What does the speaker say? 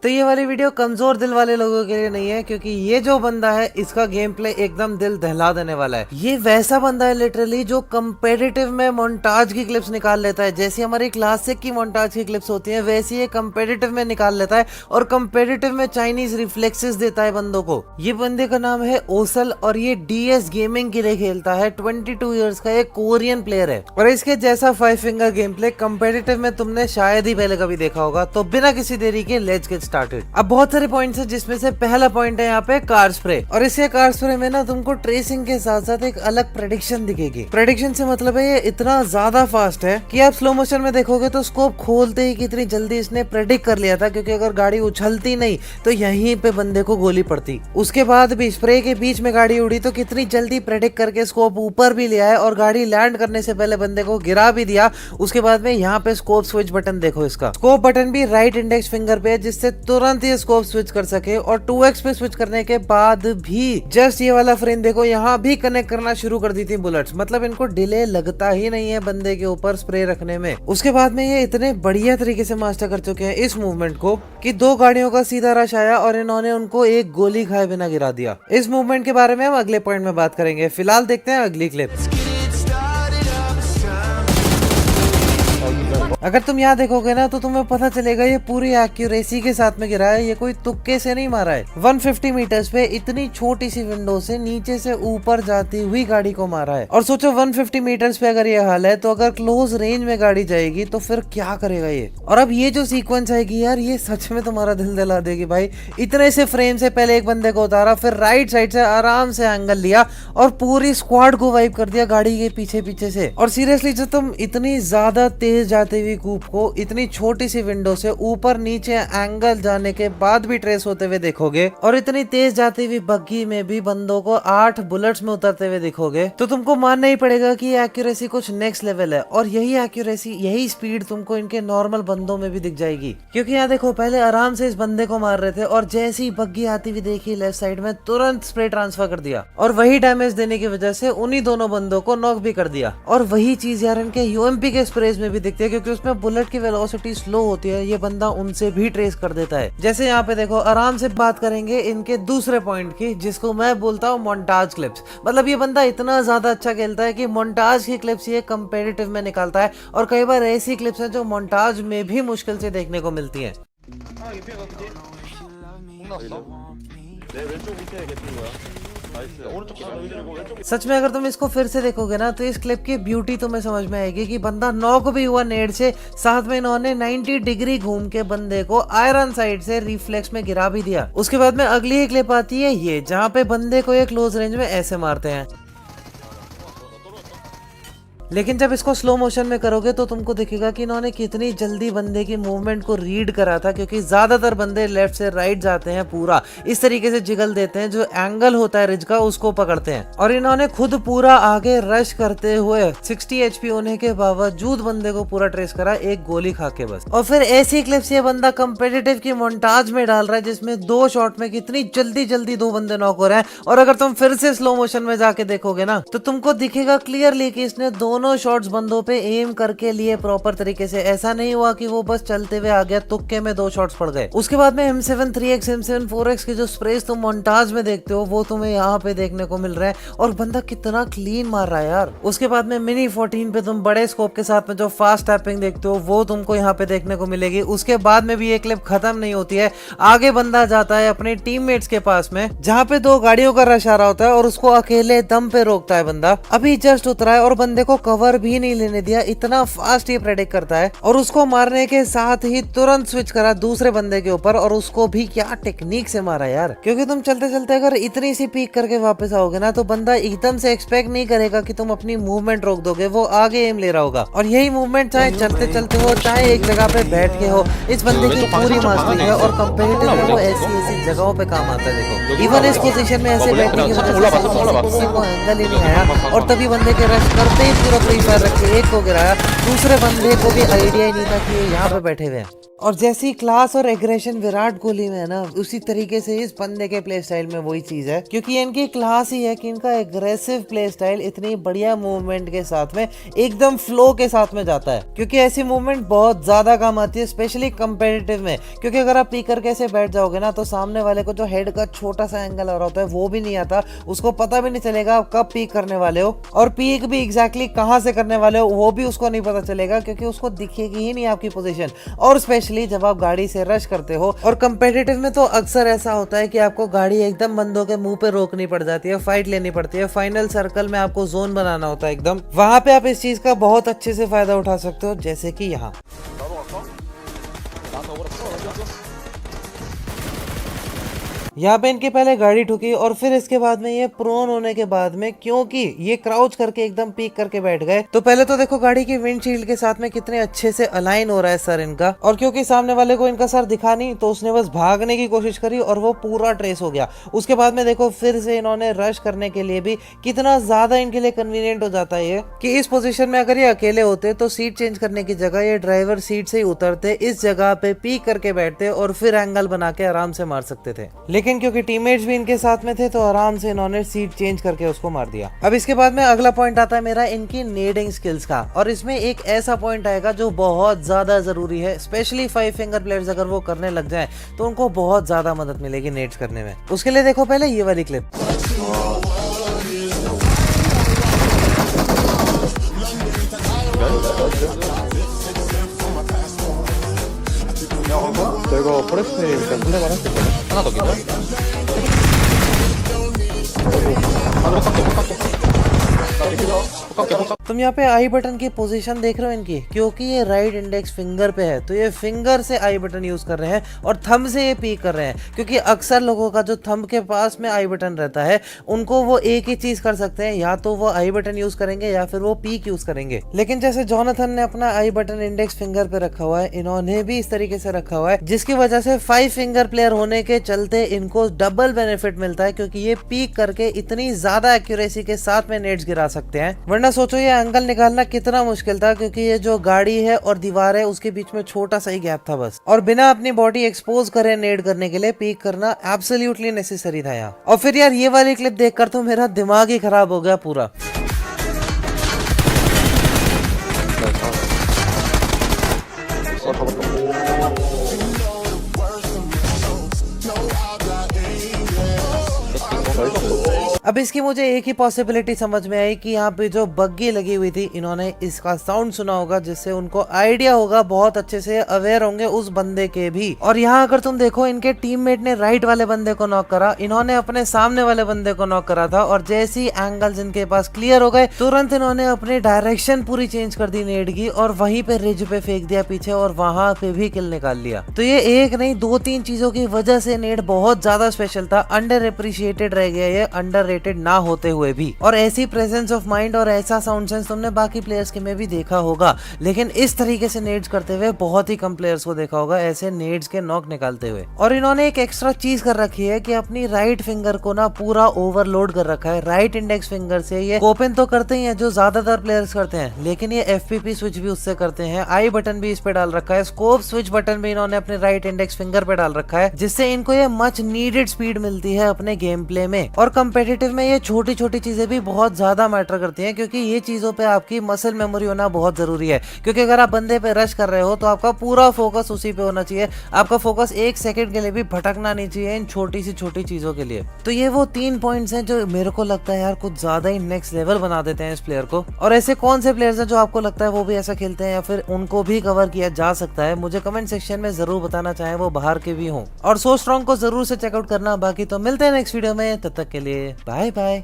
तो ये वाली वीडियो कमजोर दिल वाले लोगों के लिए नहीं है, क्योंकि ये जो बंदा है इसका गेम प्ले एकदम दिल दहला देने वाला है। ये वैसा बंदा है लिटरली जो कंपेटिटिव में मोन्टाज की क्लिप्स निकाल लेता है। जैसी हमारी क्लासिक की मोन्टाज की क्लिप्स होती है वैसी ये कंपेटिटिव में निकाल लेता है और कंपेटिटिव में चाइनीज रिफ्लेक्सेस देता है बंदों को। ये बंदे का नाम है ओसल और ये डीएस गेमिंग के लिए खेलता है। 22 इयर्स का एक कोरियन प्लेयर है और इसके जैसा 5 फिंगर गेम प्ले कंपेटिटिव में तुमने शायद ही पहले कभी देखा होगा। तो बिना किसी देरी के लेट्स गेट स्टार्टेड। अब बहुत सारे पॉइंट्स हैं जिसमें से पहला पॉइंट है यहाँ पे कार स्प्रे। और इसे कार स्प्रे में ना तुमको ट्रेसिंग के साथ साथ एक अलग प्रेडिक्शन दिखेगी। प्रेडिक्शन से मतलब है ये इतना ज्यादा फास्ट है कि आप स्लो मोशन में देखोगे तो स्कोप खोलते ही कितनी जल्दी इसने प्रेडिक्ट कर लिया था, क्योंकि अगर गाड़ी उछलती नहीं तो यहीं पे बंदे को गोली पड़ती। उसके बाद भी स्प्रे के बीच में गाड़ी उड़ी तो कितनी जल्दी प्रेडिक्ट करके स्कोप ऊपर भी लिया है और गाड़ी लैंड करने से पहले बंदे को गिरा भी दिया। उसके बाद में यहाँ पे स्कोप स्विच बटन देखो, इसका स्कोप बटन भी राइट इंडेक्स फिंगर पे है जिससे तुरंत ये स्कोप स्विच कर सके। और 2x पे स्विच करने के बाद भी जस्ट ये वाला फ्रेम देखो, यहाँ भी कनेक्ट करना शुरू कर दी थी बुलेट्स। मतलब इनको डिले लगता ही नहीं है बंदे के ऊपर स्प्रे रखने में। उसके बाद में ये इतने बढ़िया तरीके से मास्टर कर चुके हैं इस मूवमेंट को कि 2 गाड़ियों का सीधा रश आया और इन्होंने उनको एक गोली खाए बिना गिरा दिया। इस मूवमेंट के बारे में हम अगले पॉइंट में बात करेंगे। फिलहाल देखते हैं अगली क्लिप। अगर तुम यहाँ देखोगे ना तो तुम्हें पता चलेगा ये पूरी एक्यूरेसी के साथ में गिरा है, ये कोई तुक्के से नहीं मारा है। 150 मीटर्स पे इतनी छोटी सी विंडो से नीचे से ऊपर जाती हुई गाड़ी को मारा है। और सोचो 150 मीटर्स पे अगर ये हाल है तो अगर क्लोज रेंज में गाड़ी जाएगी तो फिर क्या करेगा ये। और अब ये जो सीक्वेंस आएगी यार, ये सच में तुम्हारा दिल दिला देगी भाई। इतने से फ्रेम से पहले एक बंदे को उतारा, फिर राइट साइड से आराम से एंगल लिया और पूरी स्क्वाड को वाइप कर दिया गाड़ी के पीछे पीछे से। और सीरियसली जब तुम इतनी ज्यादा तेज जाते हुए कूप को इतनी छोटी सी विंडो से ऊपर नीचे एंगल जाने के बाद भी ट्रेस होते हुए देखोगे और इतनी तेज जाती हुई बग्गी में भी बंदों को 8 बुलेट्स में उतरते हुए देखोगे तो तुमको मानना ही पड़ेगा कि एक्यूरेसी कुछ नेक्स्ट लेवल है। और यही एक्यूरेसी, यही स्पीड तुमको इनके नॉर्मल बंदों में भी दिख जाएगी। क्योंकि यहाँ देखो, पहले आराम से इस बंदे को मार रहे थे और जैसी बग्गी आती हुई देखी लेफ्ट साइड में तुरंत स्प्रे ट्रांसफर कर दिया और वही डैमेज देने की वजह से उन्हीं दोनों बंदों को नॉक भी कर दिया। और वही चीज यार इनके यूएमपी के स्प्रेज में भी दिखती है, क्योंकि उसमें बुलेट की वेलोसिटी स्लो होती है। ये बंदा उनसे भी ट्रेस कर देता है। जैसे यहाँ पे देखो, आराम से बात करेंगे इनके दूसरे पॉइंट की, जिसको मैं बोलता हूँ मोन्टाज क्लिप्स। मतलब ये बंदा इतना ज्यादा अच्छा खेलता है कि मोन्टाज की क्लिप्स ये कंपेटिटिव में निकालता है और कई बार ऐसी क्लिप्स हैं जो मोन्टाज में भी मुश्किल से देखने को मिलती हैं। सच में अगर तुम इसको फिर से देखोगे ना तो इस क्लिप की ब्यूटी तुम्हें समझ में आएगी कि बंदा नॉक भी हुआ नेड से, साथ में इन्होंने 90 डिग्री घूम के बंदे को आयरन साइड से रिफ्लेक्स में गिरा भी दिया। उसके बाद में अगली ही क्लिप आती है ये, जहाँ पे बंदे को ये क्लोज रेंज में ऐसे मारते हैं। लेकिन जब इसको स्लो मोशन में करोगे तो तुमको दिखेगा कि इन्होंने कितनी जल्दी बंदे की मूवमेंट को रीड करा था, क्योंकि ज्यादातर बंदे लेफ्ट से राइट जाते हैं, पूरा इस तरीके से जिगल देते हैं, जो एंगल होता है रिज का उसको पकड़ते हैं। और इन्होंने खुद पूरा आगे रश करते हुए 60 HP होने के बावजूद बंदे को पूरा ट्रेस करा एक गोली खा के बस। और फिर ऐसी क्लिप्स ये बंदा कंपेटिटिव की मोन्टाज में डाल रहा है जिसमें 2 शॉट में कितनी जल्दी जल्दी 2 बंदे नॉक हो रहे हैं। और अगर तुम फिर से स्लो मोशन में जाके देखोगे ना तो तुमको दिखेगा क्लियरली कि इसने दोनों शॉट्स बंदों पे एम करके लिए प्रॉपर तरीके से। ऐसा नहीं हुआ कि वो बस चलते हुए आ गया, तुक्के में 2 शॉट्स पड़ गए। उसके बाद में M7 3X M7 4X के जो स्प्रेस तुम मोन्टाज में देखते हो वो तुम्हें यहाँ पे देखने को मिल रहा है और बंदा कितना क्लीन मार रहा है यार। उसके बाद में मिनी 14 पे तुम बड़े स्कोप के साथ में जो फास्ट टैपिंग देखते हो वो तुमको यहाँ पे देखने को मिलेगी। उसके बाद में भी ये क्लिप खत्म नहीं होती है, आगे बंदा जाता है अपने टीममेट्स के पास में जहाँ पे 2 गाड़ियों का रश आ रहा होता है और उसको अकेले दम पे रोकता है। बंदा अभी जस्ट उतरा है और बंदे को कवर भी नहीं लेने दिया, इतना फास्ट ये प्रेडिक्ट करता है। और उसको मारने के साथ ही तुरंत स्विच करा दूसरे बंदे के ऊपर और उसको भी क्या टेक्निक से मारा यार। क्योंकि तुम चलते चलते अगर इतनी सी पीक करके वापस आओगे ना तो बंदा एकदम से एक्सपेक्ट नहीं करेगा कि तुम अपनी मूवमेंट रोक दोगे, वो आगे एम ले रहा होगा। और यही मूवमेंट चाहे चलते चलते हो चाहे एक जगह पे बैठ के हो, इस बंदे की पूरी मास्टरी है। और कंपेटिटिव में वो ऐसी जगहों पे काम आता है। देखो इवन इस पोजीशन में ऐसे बैठने की वजह से किसी को एंगल ही नहीं आया और तभी बंदे के रश करते ही पूरा फ्री फायर रख के एक को गिराया, दूसरे बंदे को भी आइडिया ही नहीं था कि ये यहाँ पे बैठे हुए हैं। और जैसी क्लास और एग्रेशन विराट कोहली में है ना, उसी तरीके से इस बंदे के प्ले स्टाइल में वही चीज है, क्योंकि इनकी क्लास ही है कि इनका एग्रेसिव प्ले स्टाइल इतनी बढ़िया मूवमेंट के साथ में एकदम फ्लो के साथ में जाता है, क्योंकि ऐसी मूवमेंट बहुत ज्यादा काम आती है स्पेशली कंपेटिटिव में। क्योंकि अगर आप पीक करके ऐसे बैठ जाओगे ना तो सामने वाले को जो हेड का छोटा सा एंगल आ रहा होता है वो भी नहीं आता, उसको पता भी नहीं चलेगा आप कब पीक करने वाले हो, और पीक भी एग्जैक्टली कहां से करने वाले हो वो भी उसको नहीं पता चलेगा, क्योंकि उसको दिखेगी ही नहीं आपकी पोजीशन। और स्पेशली जब आप गाड़ी से रश करते हो, और कंपेटिटिव में तो अक्सर ऐसा होता है कि आपको गाड़ी एकदम बंदों के मुंह पे रोकनी पड़ जाती है, फाइट लेनी पड़ती है, फाइनल सर्कल में आपको जोन बनाना होता है एकदम, वहां पे आप इस चीज का बहुत अच्छे से फायदा उठा सकते हो, जैसे कि यहाँ। यहाँ पे इनके पहले गाड़ी ठुकी और फिर इसके बाद में ये प्रोन होने के बाद में, क्योंकि ये क्राउच करके एकदम पीक करके बैठ गए, तो पहले तो देखो गाड़ी की विंडशील्ड के साथ में कितने अच्छे से अलाइन हो रहा है सर इनका, और क्योंकि सामने वाले को इनका सर दिखा नहीं तो उसने बस भागने की कोशिश करी और वो पूरा ट्रेस हो गया। उसके बाद में देखो फिर से इन्होंने रश करने के लिए भी कितना ज्यादा इनके लिए कन्वीनियंट हो जाता है ये, कि इस पोजीशन में अगर ये अकेले होते तो सीट चेंज करने की जगह ये ड्राइवर सीट से ही उतरते, इस जगह पे पीक करके बैठते और फिर एंगल बना के आराम से मार सकते थे। लेकिन क्योंकि टीममेट्स भी इनके साथ में थे तो आराम से इन्होंने सीट चेंज करके उसको मार दिया। अब इसके बाद में अगला पॉइंट आता है मेरा इनकी नेडिंग स्किल्स का, और इसमें एक ऐसा पॉइंट आएगा जो बहुत ज्यादा जरूरी है, स्पेशली 5 फिंगर प्लेयर्स अगर वो करने लग जाए तो उनको बहुत ज्यादा मदद मिलेगी नेड्स करने में। उसके लिए देखो पहले ये वाली क्लिप। 내가 포레스트에 일단 플래그를 할 수 있거든. 하나 더 기다려. 안으로 깎게. तुम यहाँ पे आई बटन की पोजीशन देख रहे हो इनकी, क्योंकि ये राइट इंडेक्स फिंगर पे है तो ये फिंगर से आई बटन यूज कर रहे हैं और थंब से ये पीक कर रहे हैं, क्योंकि अक्सर लोगों का जो थंब के पास में आई बटन रहता है उनको वो एक ही चीज कर सकते हैं, या तो वो आई बटन यूज करेंगे या फिर वो पीक यूज करेंगे। लेकिन जैसे जोनाथन ने अपना आई बटन इंडेक्स फिंगर पे रखा हुआ है, इन्होंने भी इस तरीके से रखा हुआ है, जिसकी वजह से 5 फिंगर प्लेयर होने के चलते इनको डबल बेनिफिट मिलता है, क्योंकि ये पीक करके इतनी ज्यादा एक्यूरेसी के साथ में नेट्स गिरा सकते हैं। वरना सोचो ये एंगल निकालना कितना मुश्किल था, क्योंकि ये जो गाड़ी है और दीवार है उसके बीच में छोटा सा ही गैप था बस, और बिना अपनी बॉडी एक्सपोज करे नेड करने के लिए पीक करना एब्सोल्युटली नेसेसरी था यहाँ। और फिर यार ये वाली क्लिप देखकर तो मेरा दिमाग ही खराब हो गया पूरा। अब इसकी मुझे एक ही पॉसिबिलिटी समझ में आई कि यहाँ पे जो बग्गी लगी हुई थी, इन्होंने इसका साउंड सुना होगा, जिससे उनको आइडिया होगा, बहुत अच्छे से अवेयर होंगे उस बंदे के भी। और यहाँ अगर तुम देखो इनके टीममेट ने राइट वाले बंदे को नॉक करा, इन्होंने अपने सामने वाले बंदे को नॉक करा था, और जैसे ही एंगल्स इनके पास क्लियर हो गए तुरंत इन्होंने अपनी डायरेक्शन पूरी चेंज कर दी नेड की, और वहीं पे रिज पे फेंक दिया पीछे, और वहां पे भी किल निकाल लिया। तो ये एक नहीं 2-3 चीजों की वजह से नेड बहुत ज्यादा स्पेशल था, अंडर एप्रिशिएटेड रह गया ये, अंडर ना होते हुए भी। और ऐसी प्रेजेंस ऑफ माइंड और ऐसा साउंड सेंस तुमने बाकी प्लेयर्स के में भी देखा होगा, लेकिन इस तरीके से नेड्स करते हुए बहुत ही कम प्लेयर्स को देखा होगा ऐसे नेड्स के नॉक निकालते हुए। और इन्होंने एक एक्स्ट्रा चीज कर रखी है कि अपनी राइट फिंगर को ना पूरा ओवरलोड कर रखा है। राइट इंडेक्स फिंगर से ये ओपन तो करते ही है जो ज्यादातर प्लेयर्स करते हैं, लेकिन ये एफपीपी स्विच भी उससे करते हैं, आई बटन भी इस पे डाल रखा है, स्कोप स्विच बटन भी इन्होंने अपने राइट इंडेक्स फिंगर पे डाल रखा है, जिससे इनको ये मच नीडेड स्पीड मिलती है अपने गेम प्ले में। और कंपेटिटिव में ये छोटी छोटी चीजें भी बहुत ज्यादा मैटर करती हैं, क्योंकि ये चीजों पे आपकी मसल मेमोरी होना बहुत जरूरी है, क्योंकि अगर आप बंदे पे रश कर रहे हो तो आपका पूरा फोकस उसी पे होना चाहिए, आपका फोकस 1 सेकंड के लिए भी भटकना नहीं चाहिए इन छोटी सी छोटी चीजों के लिए। तो ये वो 3 पॉइंट्स हैं जो मेरे को लगता है यार कुछ ज्यादा ही नेक्स्ट लेवल बना देते हैं इस प्लेयर को। और ऐसे कौन से प्लेयर्स हैं जो आपको लगता है वो भी ऐसा खेलते हैं, या फिर उनको भी कवर किया जा सकता है, मुझे कमेंट सेक्शन में जरूर बताना, चाहे वो बाहर के भी हों। और सो स्ट्रॉन्ग को जरूर से चेकआउट करना। बाकी तो मिलते हैं नेक्स्ट वीडियो में, तब तक के लिए बाय बाय।